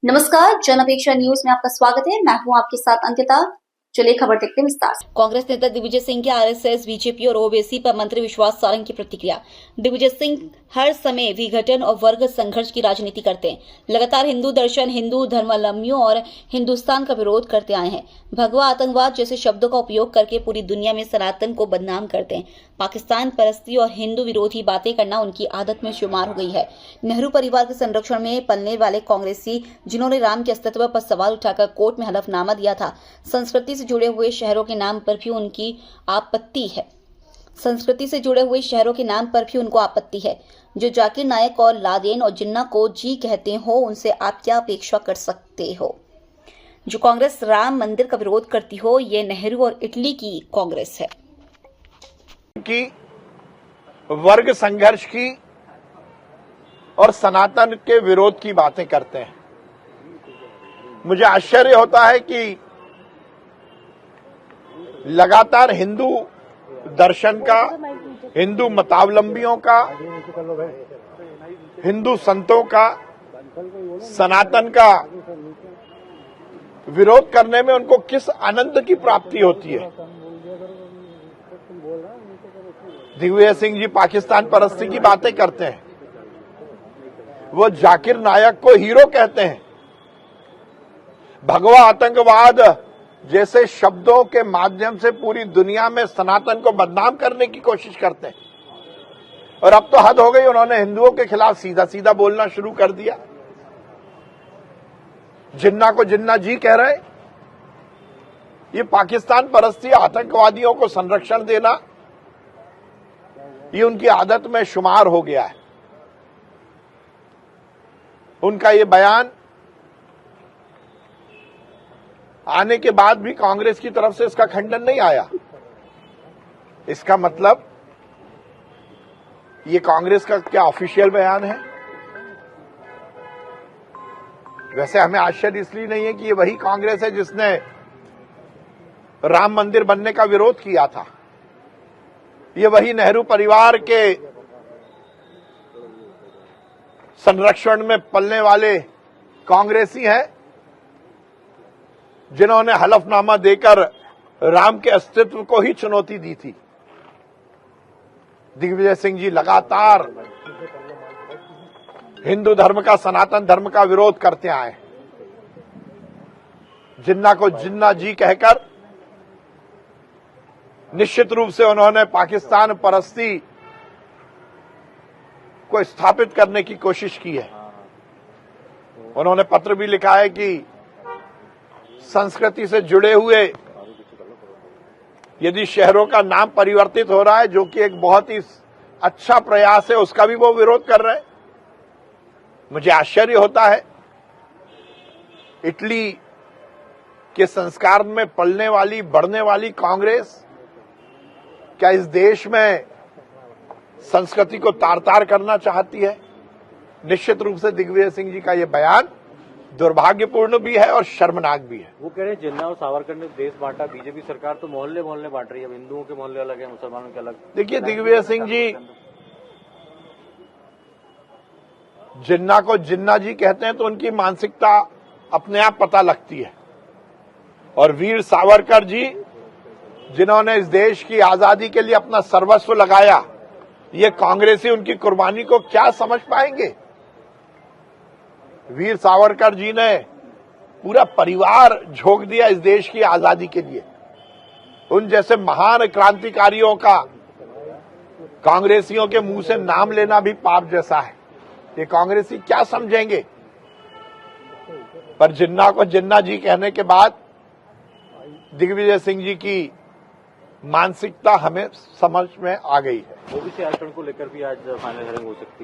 नमस्कार, जनअपेक्षा न्यूज में आपका स्वागत है। मैं हूं आपके साथ अंकिता। चलिए खबर देखते हैं विस्तार से। कांग्रेस नेता दिग्विजय सिंह की आरएसएस, बीजेपी और ओबीसी पर मंत्री विश्वास सारंग की प्रतिक्रिया। दिग्विजय सिंह हर समय विघटन और वर्ग संघर्ष की राजनीति करते हैं। लगातार हिंदू दर्शन, हिंदू धर्मावलंबियों और हिंदुस्तान का विरोध करते आए हैं। भगवा, आतंकवाद जैसे शब्दों का उपयोग करके पूरी दुनिया में सनातन को बदनाम करते हैं। पाकिस्तान परस्ती और हिंदू विरोधी बातें करना उनकी आदत में शुमार हो गई है। नेहरू परिवार के संरक्षण में पलने वाले कांग्रेसी, जिन्होंने राम के अस्तित्व पर सवाल उठाकर कोर्ट में हलफनामा दिया था, संस्कृति से जुड़े हुए शहरों के नाम पर भी उनकी आपत्ति है। संस्कृति से जुड़े हुए शहरों के नाम पर भी उनको आपत्ति है। जो जाकिर नायक और लादेन और जिन्ना को जी कहते हो, उनसे आप क्या अपेक्षा कर सकते हो? जो कांग्रेस राम मंदिर का विरोध करती हो, ये नेहरू और इटली की कांग्रेस है। की वर्ग संघर्ष की और सनातन के विरोध की बातें करते हैं। मुझे आश्चर्य होता है कि लगातार हिंदू दर्शन का, हिंदू मतावलंबियों का, हिंदू संतों का, सनातन का विरोध करने में उनको किस आनंद की प्राप्ति होती है। दिग्विजय सिंह जी पाकिस्तान परस्ती की बातें करते हैं। वो जाकिर नायक को हीरो कहते हैं। भगवा, आतंकवाद जैसे शब्दों के माध्यम से पूरी दुनिया में सनातन को बदनाम करने की कोशिश करते हैं। और अब तो हद हो गई, उन्होंने हिंदुओं के खिलाफ सीधा सीधा बोलना शुरू कर दिया। जिन्ना को जिन्ना जी कह रहे। ये पाकिस्तान परस्ती, आतंकवादियों को संरक्षण देना, ये उनकी आदत में शुमार हो गया है। उनका ये बयान आने के बाद भी कांग्रेस की तरफ से इसका खंडन नहीं आया। इसका मतलब ये कांग्रेस का क्या ऑफिशियल बयान है? वैसे हमें आश्चर्य इसलिए नहीं है कि ये वही कांग्रेस है जिसने राम मंदिर बनने का विरोध किया था। ये वही नेहरू परिवार के संरक्षण में पलने वाले कांग्रेसी हैं जिन्होंने हलफनामा देकर राम के अस्तित्व को ही चुनौती दी थी। दिग्विजय सिंह जी लगातार हिंदू धर्म का, सनातन धर्म का विरोध करते आए। जिन्ना को जिन्ना जी कहकर निश्चित रूप से उन्होंने पाकिस्तान परस्ती को स्थापित करने की कोशिश की है। उन्होंने पत्र भी लिखा है कि संस्कृति से जुड़े हुए यदि शहरों का नाम परिवर्तित हो रहा है, जो कि एक बहुत ही अच्छा प्रयास है, उसका भी वो विरोध कर रहे हैं। मुझे आश्चर्य होता है, इटली के संस्कार में पलने वाली, बढ़ने वाली कांग्रेस क्या इस देश में संस्कृति को तार तार करना चाहती है? निश्चित रूप से दिग्विजय सिंह जी का यह बयान दुर्भाग्यपूर्ण भी है और शर्मनाक भी है। वो कह रहे हैं जिन्ना और सावरकर ने देश बांटा, बीजेपी सरकार तो मोहल्ले मोहल्ले बांट रही है। हिंदुओं के मोहल्ले अलग है, मुसलमानों के अलग। देखिए, दिग्विजय सिंह जी जिन्ना को जिन्ना जी कहते हैं तो उनकी मानसिकता अपने आप पता लगती है। और वीर सावरकर जी, जिन्होंने इस देश की आजादी के लिए अपना सर्वस्व लगाया, ये कांग्रेसी उनकी कुर्बानी को क्या समझ पाएंगे? वीर सावरकर जी ने पूरा परिवार झोंक दिया इस देश की आजादी के लिए। उन जैसे महान क्रांतिकारियों का कांग्रेसियों के मुंह से नाम लेना भी पाप जैसा है। ये कांग्रेसी क्या समझेंगे? पर जिन्ना को जिन्ना जी कहने के बाद दिग्विजय सिंह जी की मानसिकता हमें समझ में आ गई है। ओबीसी आरक्षण को लेकर भी आज फाइनल हियरिंग हो सकती है।